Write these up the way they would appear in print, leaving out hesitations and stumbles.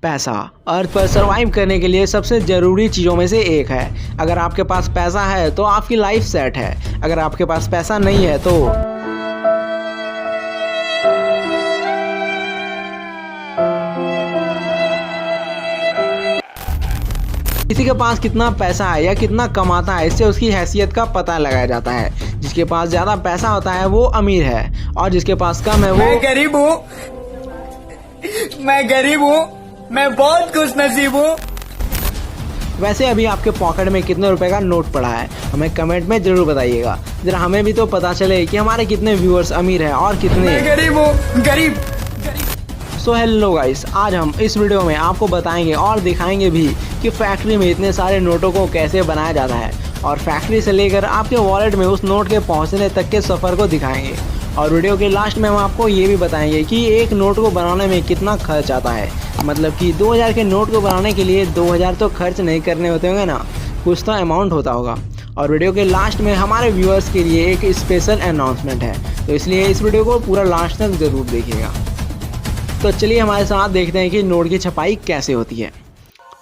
पैसा अर्थ पर सरवाइव करने के लिए सबसे ज़रूरी चीज़ों में से एक है। अगर आपके पास पैसा है तो आपकी लाइफ सेट है, अगर आपके पास पैसा नहीं है तो किसी के पास कितना पैसा है या कितना कमाता है, इससे उसकी हैसियत का पता लगाया जाता है। जिसके पास ज़्यादा पैसा होता है वो अमीर है और जिसके पास कम है वो मैं गरीब हूँ, मैं बहुत खुशनसीब हूँ। वैसे अभी आपके पॉकेट में कितने रुपए का नोट पड़ा है हमें कमेंट में ज़रूर बताइएगा, जरा हमें भी तो पता चले कि हमारे कितने व्यूअर्स अमीर हैं और कितने। मैं गरीब हूँ, गरीब। सो हेलो गाइस, आज हम इस वीडियो में आपको बताएंगे और दिखाएंगे भी कि फैक्ट्री में इतने सारे नोटों को कैसे बनाया जाता है और फैक्ट्री से लेकर आपके वॉलेट में उस नोट के पहुंचने तक के सफ़र को दिखाएंगे। और वीडियो के लास्ट में हम आपको ये भी बताएंगे कि एक नोट को बनाने में कितना खर्च आता है। मतलब कि 2000 के नोट को बनाने के लिए 2000 तो खर्च नहीं करने होते होंगे ना, कुछ तो अमाउंट होता होगा। और वीडियो के लास्ट में हमारे व्यूअर्स के लिए एक स्पेशल अनाउंसमेंट है, तो इसलिए इस वीडियो को पूरा लास्ट तक ज़रूर देखिएगा। तो चलिए हमारे साथ देखते हैं कि नोट की छपाई कैसे होती है।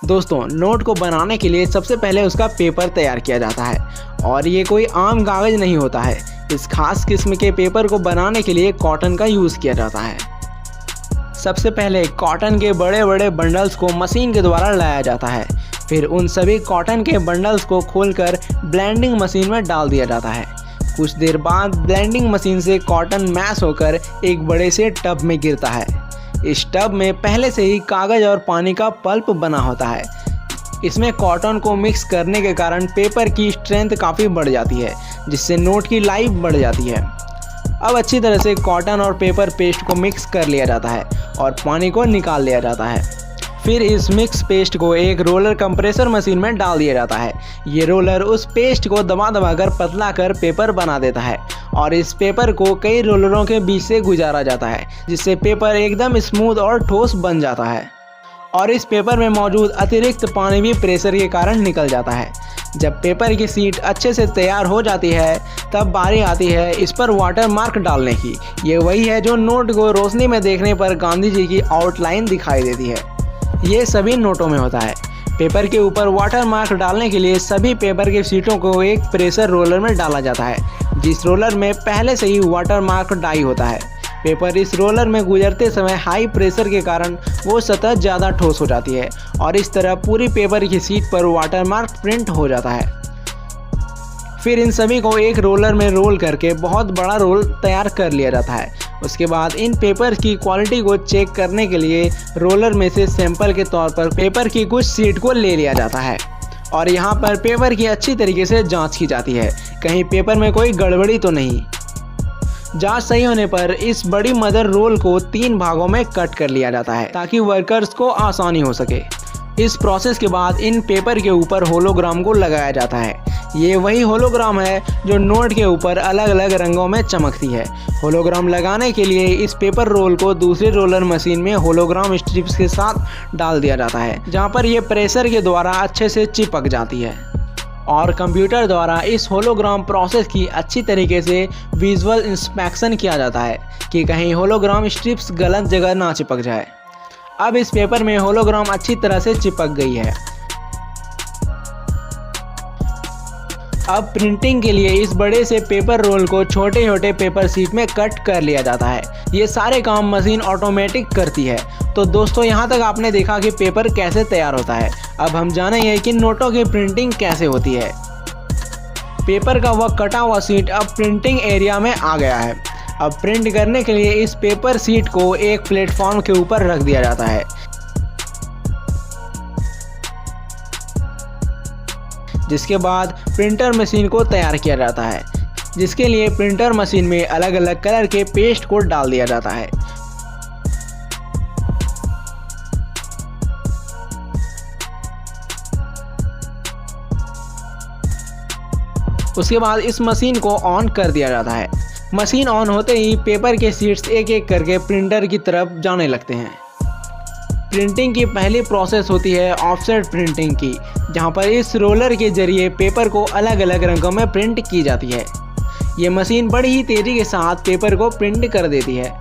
दोस्तों, नोट को बनाने के लिए सबसे पहले उसका पेपर तैयार किया जाता है और ये कोई आम कागज़ नहीं होता है। इस खास किस्म के पेपर को बनाने के लिए कॉटन का यूज़ किया जाता है। सबसे पहले कॉटन के बड़े बड़े बंडल्स को मशीन के द्वारा लाया जाता है, फिर उन सभी कॉटन के बंडल्स को खोलकर ब्लेंडिंग मशीन में डाल दिया जाता है। कुछ देर बाद ब्लेंडिंग मशीन से कॉटन मैश होकर एक बड़े से टब में गिरता है। इस टब में पहले से ही कागज़ और पानी का पल्प बना होता है। इसमें कॉटन को मिक्स करने के कारण पेपर की स्ट्रेंथ काफ़ी बढ़ जाती है, जिससे नोट की लाइफ बढ़ जाती है। अब अच्छी तरह से कॉटन और पेपर पेस्ट को मिक्स कर लिया जाता है और पानी को निकाल लिया जाता है। फिर इस मिक्स पेस्ट को एक रोलर कंप्रेसर मशीन में डाल दिया जाता है। ये रोलर उस पेस्ट को दबा दबा कर पतला कर पेपर बना देता है और इस पेपर को कई रोलरों के बीच से गुजारा जाता है, जिससे पेपर एकदम स्मूथ और ठोस बन जाता है। और इस पेपर में मौजूद अतिरिक्त पानी भी प्रेशर के कारण निकल जाता है। जब पेपर की शीट अच्छे से तैयार हो जाती है तब बारी आती है इस पर वाटर मार्क डालने की। ये वही है जो नोट को रोशनी में देखने पर गांधी जी की आउटलाइन दिखाई देती है। ये सभी नोटों में होता है। पेपर के ऊपर वाटर मार्क डालने के लिए सभी पेपर की शीटों को एक प्रेशर रोलर में डाला जाता है, जिस रोलर में पहले से ही वाटर मार्क डाई होता है। पेपर इस रोलर में गुजरते समय हाई प्रेशर के कारण वो सतह ज़्यादा ठोस हो जाती है और इस तरह पूरी पेपर की शीट पर वाटर मार्क प्रिंट हो जाता है। फिर इन सभी को एक रोलर में रोल करके बहुत बड़ा रोल तैयार कर लिया जाता है। उसके बाद इन पेपर की क्वालिटी को चेक करने के लिए रोलर में से सैंपल के तौर पर पेपर की कुछ शीट को ले लिया जाता है और यहाँ पर पेपर की अच्छी तरीके से जांच की जाती है, कहीं पेपर में कोई गड़बड़ी तो नहीं। जांच सही होने पर इस बड़ी मदर रोल को 3 भागों में कट कर लिया जाता है ताकि वर्कर्स को आसानी हो सके। इस प्रोसेस के बाद इन पेपर के ऊपर होलोग्राम को लगाया जाता है। ये वही होलोग्राम है जो नोट के ऊपर अलग अलग रंगों में चमकती है। होलोग्राम लगाने के लिए इस पेपर रोल को दूसरे रोलर मशीन में होलोग्राम स्ट्रिप्स के साथ डाल दिया जाता है, जहाँ पर ये प्रेशर के द्वारा अच्छे से चिपक जाती है और कंप्यूटर द्वारा इस होलोग्राम प्रोसेस की अच्छी तरीके से विजुअल इंस्पेक्शन किया जाता है कि कहीं होलोग्राम स्ट्रिप्स गलत जगह ना चिपक जाए। अब इस पेपर में होलोग्राम अच्छी तरह से चिपक गई है। अब प्रिंटिंग के लिए इस बड़े से पेपर रोल को छोटे छोटे पेपर शीट में कट कर लिया जाता है। ये सारे काम मशीन ऑटोमेटिक करती है। तो दोस्तों, यहाँ तक आपने देखा कि पेपर कैसे तैयार होता है। अब हम जानेंगे कि नोटों की प्रिंटिंग कैसे होती है। पेपर का वह कटा हुआ शीट अब प्रिंटिंग एरिया में आ गया है। अब प्रिंट करने के लिए इस पेपर शीट को एक प्लेटफॉर्म के ऊपर रख दिया जाता है, जिसके बाद प्रिंटर मशीन को तैयार किया जाता है, जिसके लिए प्रिंटर मशीन में अलग अलग कलर के पेस्ट को डाल दिया जाता है। उसके बाद इस मशीन को ऑन कर दिया जाता है। मशीन ऑन होते ही पेपर के शीट्स एक एक करके प्रिंटर की तरफ जाने लगते हैं। प्रिंटिंग की पहली प्रोसेस होती है ऑफसेट प्रिंटिंग की, जहां पर इस रोलर के जरिए पेपर को अलग अलग रंगों में प्रिंट की जाती है। ये मशीन बड़ी ही तेज़ी के साथ पेपर को प्रिंट कर देती है।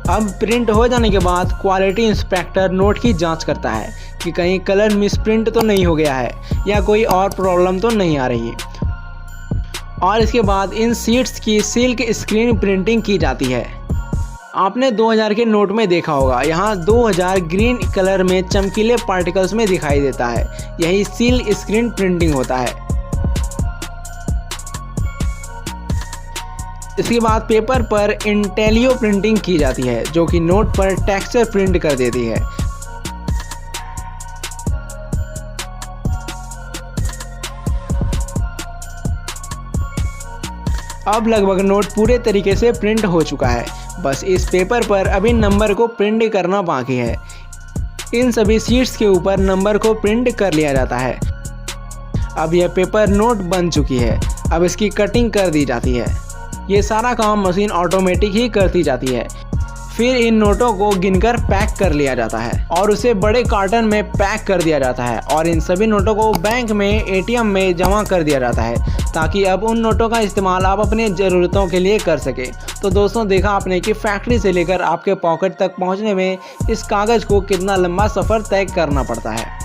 अब प्रिंट हो जाने के बाद क्वालिटी इंस्पेक्टर नोट की जांच करता है कि कहीं कलर मिसप्रिंट तो नहीं हो गया है या कोई और प्रॉब्लम तो नहीं आ रही। और इसके बाद इन शीट्स की सिल्क स्क्रीन प्रिंटिंग की जाती है। आपने 2000 के नोट में देखा होगा, यहाँ 2000 ग्रीन कलर में चमकीले पार्टिकल्स में दिखाई देता है, यही सिल्क स्क्रीन प्रिंटिंग होता है। इसके बाद पेपर पर इंटेलियो प्रिंटिंग की जाती है, जो कि नोट पर टेक्सचर प्रिंट कर देती है। अब लगभग नोट पूरे तरीके से प्रिंट हो चुका है, बस इस पेपर पर अभी नंबर को प्रिंट करना बाकी है। इन सभी शीट्स के ऊपर नंबर को प्रिंट कर लिया जाता है। अब यह पेपर नोट बन चुकी है, अब इसकी कटिंग कर दी जाती है। ये सारा काम मशीन ऑटोमेटिक ही करती जाती है। फिर इन नोटों को गिनकर पैक कर लिया जाता है और उसे बड़े कार्टन में पैक कर दिया जाता है और इन सभी नोटों को बैंक में एटीएम में जमा कर दिया जाता है, ताकि अब उन नोटों का इस्तेमाल आप अपने ज़रूरतों के लिए कर सके। तो दोस्तों, देखा आपने कि फैक्ट्री से लेकर आपके पॉकेट तक पहुंचने में इस कागज़ को कितना लंबा सफ़र तय करना पड़ता है।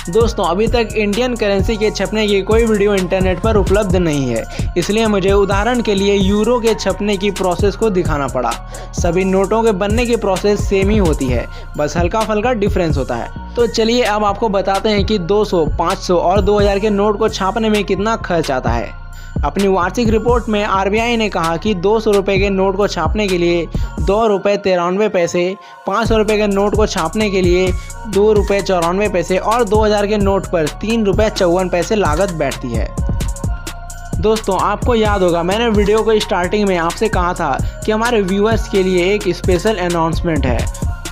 दोस्तों, अभी तक इंडियन करेंसी के छपने की कोई वीडियो इंटरनेट पर उपलब्ध नहीं है, इसलिए मुझे उदाहरण के लिए यूरो के छपने की प्रोसेस को दिखाना पड़ा। सभी नोटों के बनने की प्रोसेस सेम ही होती है, बस हल्का फुल्का डिफरेंस होता है। तो चलिए अब आपको बताते हैं कि 200, 500 और 2000 के नोट को छापने में कितना खर्च आता है। अपनी वार्षिक रिपोर्ट में आरबीआई ने कहा कि 200 रुपये के नोट को छापने के लिए 2 रुपये 93 पैसे, 500 रुपये के नोट को छापने के लिए 2 रुपये 94 पैसे और 2000 के नोट पर 3 रुपये 54 पैसे लागत बैठती है। दोस्तों, आपको याद होगा मैंने वीडियो को स्टार्टिंग में आपसे कहा था कि हमारे व्यूअर्स के लिए एक स्पेशल अनाउंसमेंट है,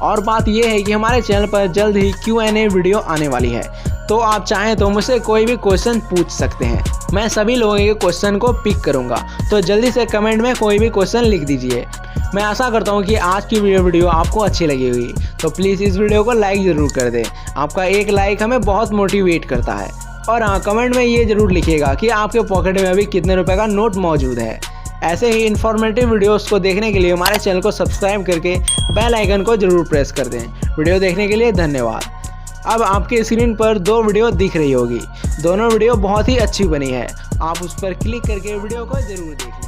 और बात यह है कि हमारे चैनल पर जल्द ही Q&A वीडियो आने वाली है। तो आप चाहें तो मुझसे कोई भी क्वेश्चन पूछ सकते हैं, मैं सभी लोगों के क्वेश्चन को पिक करूंगा। तो जल्दी से कमेंट में कोई भी क्वेश्चन लिख दीजिए। मैं आशा करता हूं कि आज की वीडियो आपको अच्छी लगी होगी, तो प्लीज़ इस वीडियो को लाइक ज़रूर कर दें। आपका एक लाइक हमें बहुत मोटिवेट करता है। और हाँ, कमेंट में ये ज़रूर लिखिएगा कि आपके पॉकेट में अभी कितने रुपए का नोट मौजूद है। ऐसे ही इन्फॉर्मेटिव वीडियोस को देखने के लिए हमारे चैनल को सब्सक्राइब करके बेल आइकन को जरूर प्रेस कर दें। वीडियो देखने के लिए धन्यवाद। अब आपके स्क्रीन पर 2 वीडियो दिख रही होगी, दोनों वीडियो बहुत ही अच्छी बनी है। आप उस पर क्लिक करके वीडियो को जरूर देख लें।